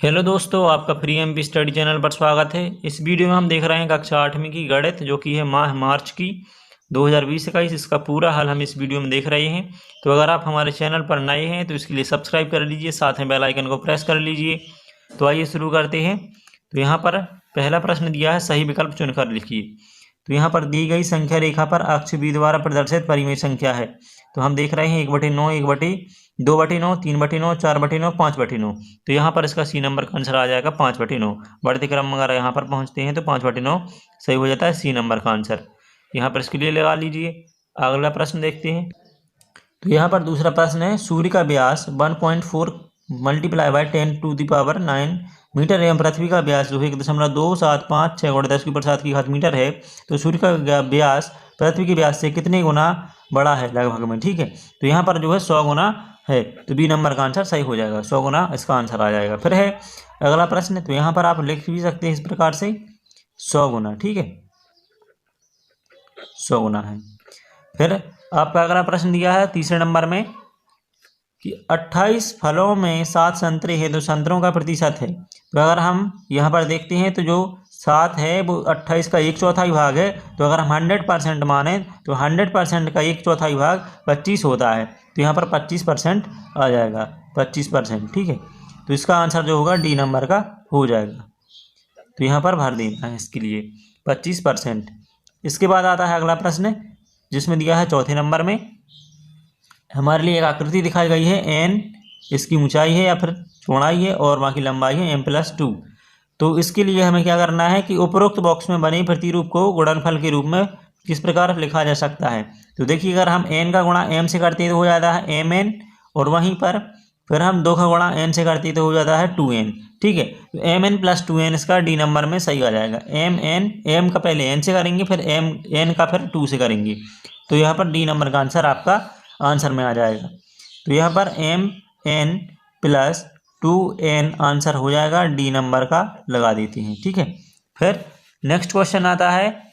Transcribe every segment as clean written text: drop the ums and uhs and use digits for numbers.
Hello दोस्तों, आपका free MP study channel पर स्वागत है। इस वीडियो में हम देख रहे हैं कक्षा 8वीं की गणित, जो कि है माह मार्च की 2020-21। इसका पूरा हल हम इस वीडियो में देख रहे हैं। तो अगर आप हमारे चैनल पर नए हैं तो इसके लिए सब्सक्राइब कर लीजिए, साथ में बेल आइकन को प्रेस कर लीजिए। तो आइए शुरू करते हैं। तो यहाँ पर पहला प्रश्न दिया है, सही विकल्प चुनकर लिखिए। तो यहाँ पर दी गई संख्या रेखा पर अक्ष बी द्वारा प्रदर्शित परिमेय संख्या है। तो हम देख रहे हैं 1/9, 1/2/9, 3/9, 4/9, 5/9। तो यहाँ पर इसका सी नंबर का आंसर आ जाएगा 5/9। बढ़ते क्रम में अगर यहाँ पर पहुँचते हैं तो 5/9 सही हो जाता है सी नंबर का आंसर। यहाँ पर इसके लिए लगा लीजिए। अगला प्रश्न देखते हैं। तो यहाँ पर दूसरा प्रश्न है, सूर्य का व्यास 1.4 × 10⁹ मीटर एवं पृथ्वी का व्यास जो है 1.2756 × 10⁻⁷ है। तो सूर्य का व्यास पृथ्वी के व्यास से कितने गुना बड़ा है लगभग में, ठीक है। तो यहाँ पर जो है 100 गुना है। तो बी नंबर का आंसर सही हो जाएगा, 100 गुना इसका आंसर आ जाएगा। फिर है अगला प्रश्न। तो यहाँ पर आप लिख भी सकते हैं इस प्रकार से 100 गुना, ठीक है, 100 गुना है। फिर आपका अगला प्रश्न दिया है तीसरे नंबर में कि 28 फलों में 7 संतरे हैं, तो संतरों का प्रतिशत है। तो अगर हम यहाँ पर देखते हैं तो जो 7 है वो 28 का 1/4 भाग है। तो अगर हम 100% माने तो 100% का 1/4 भाग 25 होता है। तो यहाँ पर 25% आ जाएगा, 25%, ठीक है। तो इसका आंसर जो होगा डी नंबर का हो जाएगा। तो यहाँ पर भर देना है इसके लिए 25%। इसके बाद आता है अगला प्रश्न, जिसमें दिया है चौथे नंबर में हमारे लिए एक आकृति दिखाई गई है। एन इसकी ऊंचाई है या फिर चौड़ाई है और वहाँ की लंबाई है m+2। तो इसके लिए हमें क्या करना है कि उपरोक्त बॉक्स में बने प्रतिरूप को गुणनफल के रूप में किस प्रकार लिखा जा सकता है। तो देखिए, अगर हम n का गुणा m से करते हैं तो हो जाता है mn, और वहीं पर फिर हम 2 का गुणा n से करते हैं तो हो जाता है 2n, ठीक है। तो mn+2n इसका डी नंबर में सही आ जाएगा। m का पहले n से करेंगे, फिर n का फिर 2 से करेंगे। तो यहाँ पर डी नंबर का आंसर आपका आंसर में आ जाएगा। तो यहाँ पर mn+2n आंसर हो जाएगा, डी नंबर का लगा देते हैं, ठीक है। फिर नेक्स्ट क्वेश्चन आता है,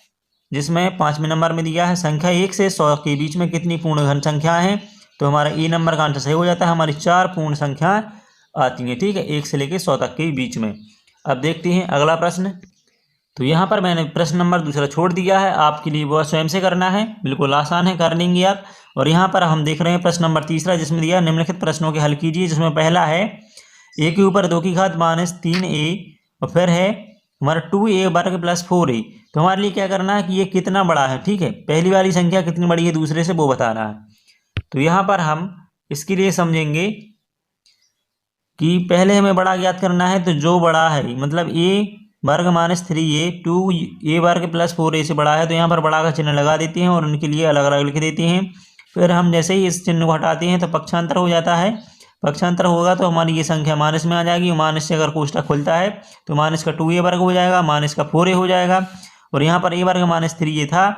जिसमें 5वें नंबर में दिया है संख्या 1 से 100 के बीच में कितनी पूर्ण घन संख्याएं हैं। तो हमारा ई नंबर का आंसर सही हो जाता है, हमारी 4 पूर्ण संख्याएं आती हैं, ठीक है, 1 से लेकर 100 तक के बीच में। अब देखते हैं अगला प्रश्न। तो यहाँ पर मैंने प्रश्न नंबर दूसरा छोड़ दिया है, आपके लिए वह स्वयं से करना है, बिल्कुल आसान है, कर लेंगे आप। और यहाँ पर हम देख रहे हैं प्रश्न नंबर तीसरा, जिसमें दिया निम्नलिखित प्रश्नों के हल कीजिए। जिसमें पहला है a के ऊपर 2 की घात -3a, और फिर है हमारा 2a वर्ग + 4a। तो हमारे लिए क्या करना है कि ये कितना बड़ा है, ठीक है, पहली वाली संख्या कितनी बड़ी है दूसरे से वो बताना है। तो यहाँ पर हम इसके लिए समझेंगे कि पहले हमें बड़ा ज्ञात करना है। तो जो बड़ा है मतलब a वर्ग -3a 2a वर्ग + 4a से बड़ा है, तो यहाँ पर बड़ा का चिन्ह लगा देते हैं और उनके लिए अलग अलग लिख देते हैं। फिर हम जैसे ही इस चिन्ह को हटाते हैं तो पक्षांतर हो जाता है। पक्षांतर होगा तो हमारी ये संख्या माइनस में आ जाएगी। माइनस से अगर कोष्ठक खुलता है तो माइनस का 2a वर्ग हो जाएगा, माइनस का 4a हो जाएगा। और यहाँ पर a वर्ग -3a था,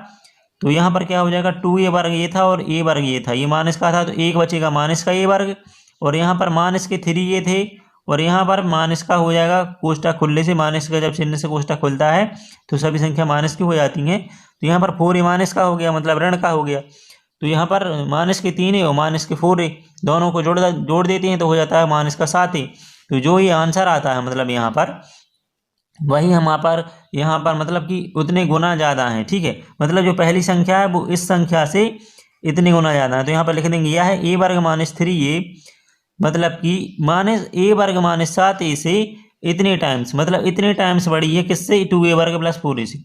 तो यहाँ पर क्या हो जाएगा 2a वर्ग ये था और a वर्ग ये था, ये माइनस का था तो एक बचेगा माइनस का a वर्ग, और यहाँ पर माइनस के 3a थे और यहाँ पर माइनस का हो जाएगा कोष्ठक खुलने से। माइनस का जब चिन्ह से कोष्ठक खुलता है तो सभी संख्या माइनस की हो जाती हैं। तो यहाँ पर 4a माइनस का हो गया, मतलब ऋण का हो गया। तो यहाँ पर माइनस के 3a और माइनस के 4a दोनों को जोड़ देते हैं तो हो जाता है माइनस का 7a। तो जो ये आंसर आता है मतलब यहाँ पर वही हम यहाँ पर मतलब कि उतने गुना ज़्यादा है, ठीक है। मतलब जो पहली संख्या है वो इस संख्या से इतने गुना ज़्यादा है। तो यहाँ पर लिख देंगे यह है a वर्ग -3a, मतलब कि a वर्ग -7a से इतने टाइम्स, मतलब इतने टाइम्स बड़ी है किससे, 2a वर्ग + 4a से।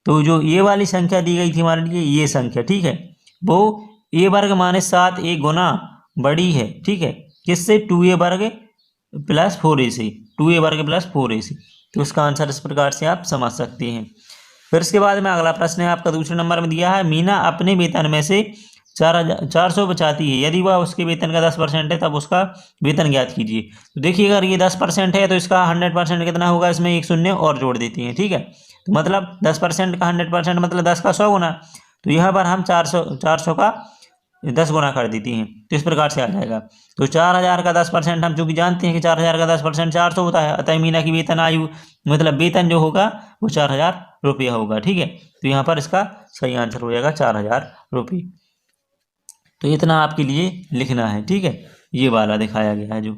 तो जो ये वाली संख्या दी गई थी हमारे लिए, ये संख्या, ठीक है, वो a वर्ग -7a गुना बड़ी है, ठीक है, किससे, 2a वर्ग + 4a से, 2a वर्ग + 4a से। तो उसका आंसर इस प्रकार से आप समझ सकते हैं। फिर इसके बाद में अगला प्रश्न है आपका दूसरे नंबर में दिया है, मीना अपने वेतन में से 400 बचाती है, यदि वह उसके वेतन का 10% है तब उसका वेतन ज्ञात कीजिए। तो देखिए, अगर ये 10% है तो इसका 100% कितना होगा, इसमें एक शून्य और जोड़ देती हैं, ठीक है। तो मतलब 10% का 100% मतलब 10 का 100 गुना। तो यहाँ पर हम 400 का 10 गुना कर देती हैं, तो इस प्रकार से आ जाएगा। तो 4000 का 10% हम चूँकि जानते हैं कि 4000 का 10% 400 होता है, अतः मीना की वेतन आयु मतलब वेतन जो होगा वो 4000 रुपया होगा, ठीक है। तो यहाँ पर इसका सही आंसर हो जाएगा 4000 रुपये। तो इतना आपके लिए लिखना है, ठीक है, ये वाला दिखाया गया है जो।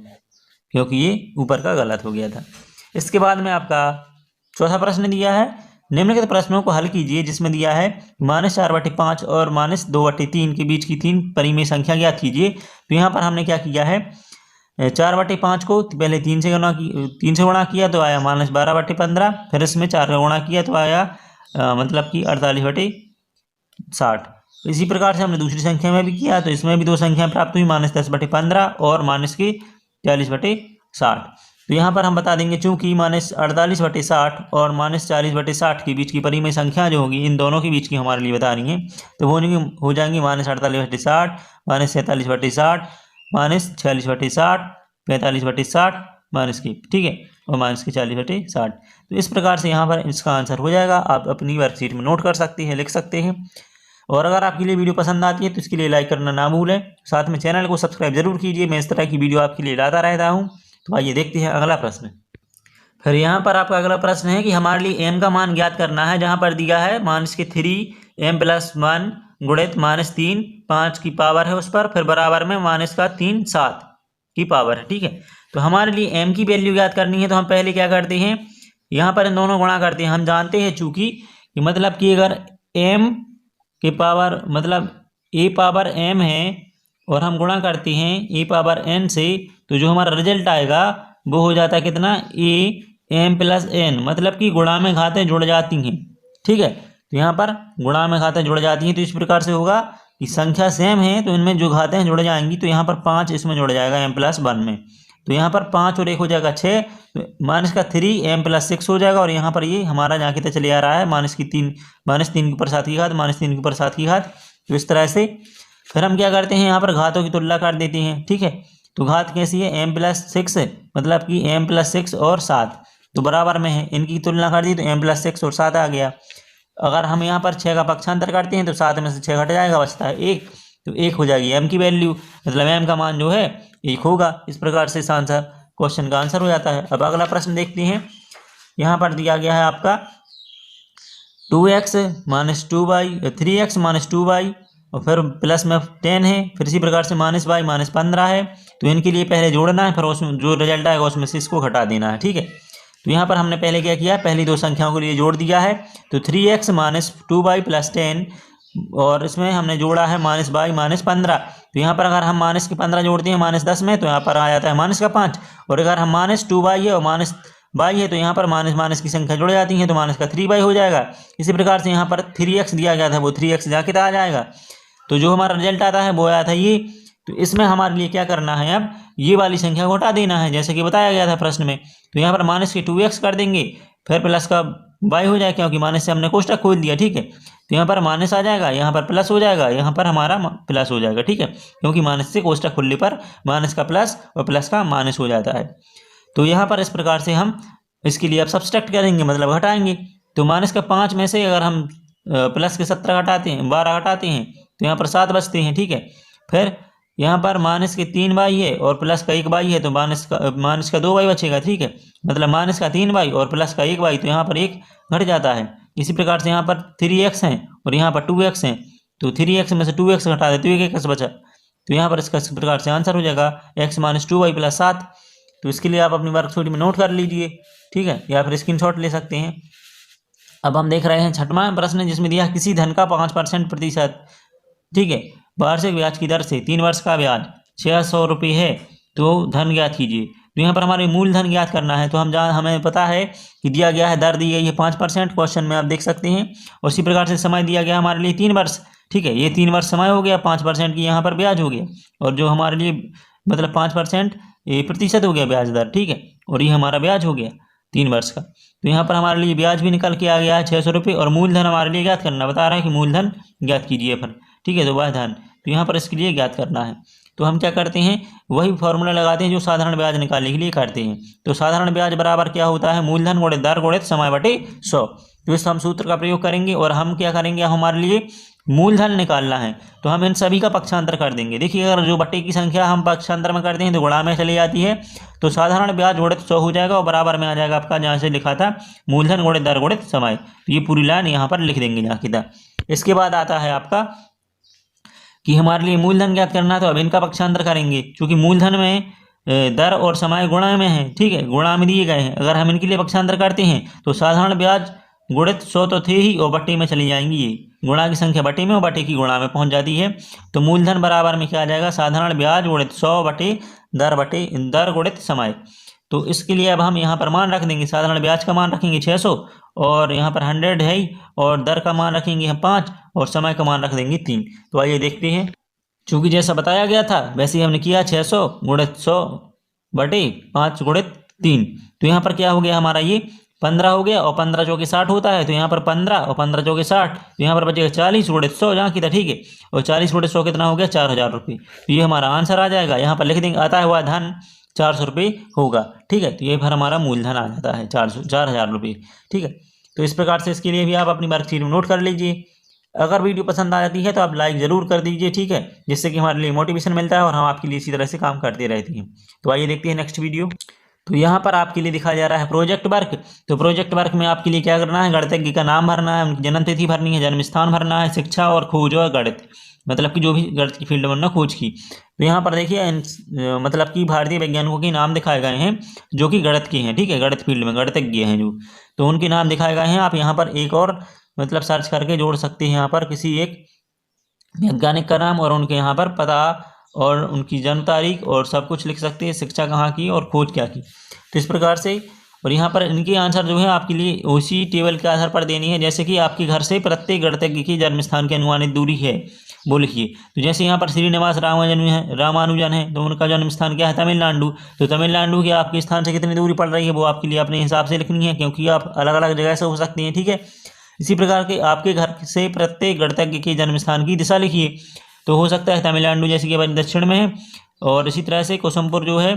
क्योंकि ये ऊपर का गलत हो गया था। इसके बाद में आपका चौथा प्रश्न दिया है, निम्नलिखित प्रश्नों को हल कीजिए, जिसमें दिया है -4/5 और -2/3 के बीच की 3 परिमेय संख्या ज्ञात कीजिए। तो यहाँ पर हमने क्या किया है, 4/5 को पहले 3 से गुणा किया तो आया -12/15, फिर इसमें 4 का गुणा किया तो आया मतलब कि 48/60। इसी प्रकार से हमने दूसरी संख्या में भी किया, तो इसमें भी 2 संख्या प्राप्त हुई, -10/15 और -40/60। तो यहाँ पर हम बता देंगे, चूंकि -48/60 और -40/60 के बीच की परिमेय संख्या जो होगी, इन दोनों के बीच की हमारे लिए बता रही है, तो वो हो जाएंगी -48/60, -47/60, -46/60, 45/60, माइनस की, ठीक है, और -40/60। तो इस प्रकार से यहाँ पर इसका आंसर हो जाएगा। आप अपनी वर्कशीट में नोट कर सकते हैं, लिख सकते हैं। और अगर आपके लिए वीडियो पसंद आती है तो इसके लिए लाइक करना ना भूलें, साथ में चैनल को सब्सक्राइब जरूर कीजिए। मैं इस तरह की वीडियो आपके लिए लाता रहता हूँ। तो आइए देखते हैं अगला प्रश्न। फिर यहाँ पर आपका अगला प्रश्न है कि हमारे लिए m का मान ज्ञात करना है, जहाँ पर दिया है -3m + 1 गुणित -3 5 की पावर है उस पर, फिर बराबर में -3 7 की पावर है, ठीक है। तो हमारे लिए m की वैल्यू ज्ञात करनी है, तो हम पहले क्या करते हैं, यहाँ पर इन दोनों गुणा करते हैं। हम जानते हैं चूंकि मतलब कि अगर m के पावर मतलब a पावर m है और हम गुणा करते हैं a पावर n से, तो जो हमारा रिजल्ट आएगा वो हो जाता है कितना, am + n, मतलब कि गुणा में घातें जुड़ जाती हैं, ठीक है। तो यहाँ पर गुणा में घातें जुड़ जाती हैं, तो इस प्रकार से होगा कि संख्या सेम है तो इनमें जो घातें जुड़ जाएंगी, तो यहाँ पर 5 इसमें जुड़ जाएगा m + 1 में, तो यहाँ पर 5 और 1 हो जाएगा 6, तो -3 m + 6 हो जाएगा। और यहाँ पर ये हमारा जहाँ की चले आ रहा है -3 के ऊपर 7 की घात, -3 के ऊपर 7 की घात। तो इस तरह से फिर हम क्या करते हैं, यहाँ पर घातों की तुलना कर देते हैं, ठीक है। तो घात कैसी है, m + 6, मतलब कि m + 6 और 7 तो बराबर में है, इनकी तुलना कर दी तो m + 6 और 7 आ गया। अगर हम यहाँ पर 6 का पक्षांतर करते हैं तो 7 में से 6 घट जाएगा, बचता है 1, तो 1 हो जाएगी m की वैल्यू, मतलब m का मान जो है 1 होगा। इस प्रकार से आंसर क्वेश्चन का आंसर हो जाता है। अब अगला प्रश्न देखते हैं। यहाँ पर दिया गया है आपका 2x - 2y 3x - 2y और फिर प्लस में 10 है, फिर इसी प्रकार से -y - 15 है। तो इनके लिए पहले जोड़ना है, फिर उसमें जो रिजल्ट आएगा उसमें से इसको घटा देना है, ठीक है। तो यहाँ पर हमने पहले क्या किया, पहली 2 संख्याओं के लिए जोड़ दिया है, तो 3x - 2y + 10 और इसमें हमने जोड़ा है -y - 15। तो यहाँ पर अगर हम -15 जोड़ते हैं -10 में, तो यहाँ पर आ जाता है -5, और अगर हम -2y है और -y है तो यहाँ पर माइनस की संख्या जुड़ जाती है, तो -3y हो जाएगा। इसी प्रकार से यहाँ पर 3x दिया गया था, वो 3x जाके आ जाएगा। तो जो हमारा रिजल्ट आता है वो आया था ये। तो इसमें हमारे लिए क्या करना है, अब ये वाली संख्या को हटा देना है, जैसे कि बताया गया था प्रश्न में। तो यहाँ पर -2x कर देंगे, फिर प्लस का y हो जाएगा, क्योंकि माइनस से हमने कोष्टक खोल दिया, ठीक है। तो यहाँ पर माइनस आ जाएगा, यहाँ पर प्लस हो जाएगा, यहाँ पर हमारा प्लस हो जाएगा, ठीक है, क्योंकि माइनस से कोष्टक खोलने पर माइनस का प्लस और प्लस का माइनस हो जाता है। तो यहाँ पर इस प्रकार से हम इसके लिए अब सब्सट्रैक्ट करेंगे, मतलब घटाएंगे। तो -5 में से अगर हम प्लस के 17 घटाते हैं, 12 घटाते हैं, तो यहाँ पर 7 बचते हैं, ठीक है। फिर यहाँ पर -3y है और प्लस का 1y है, तो माइनस का 2y बचेगा, ठीक है, मतलब -3y और प्लस का 1y, तो यहाँ पर 1 घट जाता है। इसी प्रकार से यहाँ पर 3x है और यहाँ पर 2x है, तो 3x में से 2x घटा दे तो 1x बचा, तो यहाँ पर इसका इस प्रकार से आंसर हो जाएगा x - 2y + 7। तो इसके लिए आप अपनी वर्कशीट में नोट कर लीजिए, ठीक है, या फिर स्क्रीनशॉट ले सकते हैं। अब हम देख रहे हैं 6वां प्रश्न, जिसमें दिया किसी धन का 5% प्रतिशत, ठीक है, वार्षिक ब्याज की दर से 3 वर्ष का ब्याज 600 रुपये है, तो धन ज्ञात कीजिए। तो यहाँ पर हमारे मूलधन ज्ञात करना है, तो हमें पता है कि दिया गया है, दर दी गई है 5%, क्वेश्चन में आप देख सकते हैं। और इसी प्रकार से समय दिया गया हमारे लिए 3 वर्ष, ठीक है, ये 3 वर्ष समय हो गया, 5% की यहाँ पर ब्याज हो गया, और जो हमारे लिए मतलब 5% ये प्रतिशत हो गया ब्याज दर, ठीक है, और ये हमारा ब्याज हो गया 3 वर्ष का। तो यहाँ पर हमारे लिए ब्याज भी निकल के आ गया है 600 रुपये, और मूलधन हमारे लिए ज्ञात करना बता रहा है कि मूलधन ज्ञात कीजिए फिर, ठीक है, तो वह धन, तो यहाँ पर इसके लिए ज्ञात करना है। तो हम क्या करते हैं, वही फॉर्मूला लगाते हैं जो साधारण ब्याज निकालने के लिए करते हैं। तो साधारण ब्याज बराबर क्या होता है, मूलधन गुणित दर गुणित समय बटे 100। तो इस हम सूत्र का प्रयोग करेंगे और हम क्या करेंगे, हमारे लिए मूलधन निकालना है, तो हम इन सभी का पक्षांतर कर देंगे। देखिए, अगर जो बटे की संख्या हम पक्षांतर में करते हैं तो गुणा में चली जाती है, तो साधारण ब्याज गुणित 100 हो जाएगा और बराबर में आ जाएगा आपका जहाँ से लिखा था मूलधन गुणित दर गुणित समय। तो ये पूरी लाइन यहाँ पर लिख देंगे जहाँ की था। इसके बाद आता है आपका कि हमारे लिए मूलधन ज्ञात करना है, तो अब इनका पक्षांतर करेंगे, क्योंकि मूलधन में दर और समय गुणा में है, ठीक है, गुणा में दिए गए हैं। अगर हम इनके लिए पक्षांतर करते हैं तो साधारण ब्याज गुणित 100 तो थे ही और बट्टे में चली जाएंगी, ये गुणा की संख्या बट्टे में और बट्टे की गुणा में पहुंच जाती है। तो मूलधन बराबर में क्या आ जाएगा, साधारण ब्याज गुणित 100 बटे दर गुणित समय। तो इसके लिए अब हम यहाँ पर मान रख देंगे, साधारण ब्याज का मान रखेंगे 600 और यहाँ पर 100 है ही, और दर का मान रखेंगे हम 5 और समय का मान रख देंगे 3। तो आइए देखते हैं, चूंकि जैसा बताया गया था वैसे ही हमने किया, 600 गुणित 100 बटे 5 गुणित 3। तो यहाँ पर क्या हो गया हमारा, ये 15 हो गया और 15 चौके 60 होता है, तो यहाँ पर 15 और 15 चौके 60, तो यहाँ पर बचेगा 40 गुणित 100 जहाँ की था, ठीक है, और 40 गुणित 100 कितना हो गया, 4000 रुपये। तो ये हमारा आंसर आ जाएगा, यहाँ पर लिख देंगे आता हुआ धन 400 रुपये होगा, ठीक है। तो ये फिर हमारा मूलधन आ जाता है 4000 रुपये, ठीक है। तो इस प्रकार से इसके लिए भी आप अपनी वर्कशीट में नोट कर लीजिए। अगर वीडियो पसंद आ जाती है तो आप लाइक ज़रूर कर दीजिए, ठीक है, जिससे कि हमारे लिए मोटिवेशन मिलता है और हम आपके लिए इसी तरह से काम करते रहते हैं। तो आइए देखते हैं नेक्स्ट वीडियो। तो यहाँ पर आपके लिए दिखाया जा रहा है प्रोजेक्ट वर्क। तो प्रोजेक्ट वर्क में आपके लिए क्या करना है, गणितज्ञ का नाम भरना है, उनकी जन्म तिथि भरनी है, जन्म स्थान भरना है, शिक्षा और खोज और गणित, मतलब कि जो भी गणित की फील्ड में उन्होंने खोज की। तो यहाँ पर देखिए मतलब कि भारतीय वैज्ञानिकों के नाम दिखाए गए हैं जो कि गणित के हैं, ठीक है, गणित फील्ड में गणितज्ञ हैं जो, तो उनके नाम दिखाए गए हैं। आप यहाँ पर एक और मतलब सर्च करके जोड़ सकते हैं, यहाँ पर किसी एक वैज्ञानिक का नाम और उनके यहाँ पर पता और उनकी जन्म तारीख और सब कुछ लिख सकते हैं, शिक्षा कहाँ की और खोज क्या की। तो इस प्रकार से, और यहाँ पर इनके आंसर जो है आपके लिए उसी टेबल के आधार पर देनी है, जैसे कि आपके घर से प्रत्येक गणितज्ञ की जन्म स्थान की अनुमानित दूरी है, वो लिखिए। तो जैसे यहाँ पर श्रीनिवास रामानुजन है, तो उनका जन्म स्थान क्या है, तमिलनाडु। तो तमिलनाडु के आपके स्थान से कितनी दूरी पड़ रही है वो आपके लिए अपने हिसाब से लिखनी है, क्योंकि आप अलग अलग जगह से हो सकती हैं, ठीक है। इसी प्रकार के आपके घर से प्रत्येक गणितज्ञ के जन्म स्थान की दिशा लिखिए। तो हो सकता है तमिलनाडु जैसे कि दक्षिण में है, और इसी तरह से कोसमपुर जो है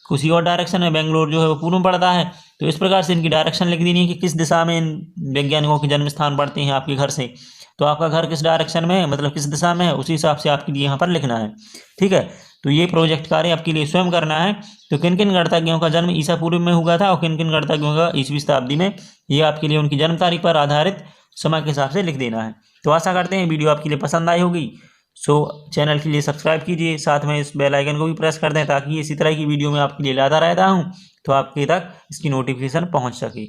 किसी और डायरेक्शन में, बेंगलोर जो है वो पूर्व में पड़ता है। तो इस प्रकार से इनकी डायरेक्शन लिख देनी है कि किस दिशा में इन वैज्ञानिकों के जन्म स्थान पड़ते हैं आपके घर से। तो आपका घर किस डायरेक्शन में है, मतलब किस दिशा में है, उसी हिसाब से आपके लिए यहाँ पर लिखना है, ठीक है। तो ये प्रोजेक्ट कार्य आपके लिए स्वयं करना है। तो किन किन गणितज्ञों का जन्म ईसा पूर्व में हुआ था और किन किन गणितज्ञों का 20वीं शताब्दी में, ये आपके लिए उनकी जन्म तारीख पर आधारित समय के हिसाब से लिख देना है। तो आशा करते हैं वीडियो आपके लिए पसंद आई होगी। सो चैनल के लिए सब्सक्राइब कीजिए, साथ में इस बेल आइकन को भी प्रेस कर दें ताकि इसी तरह की वीडियो में आपके लिए लाता रहता हूँ तो आपके तक इसकी नोटिफिकेशन पहुँच सके।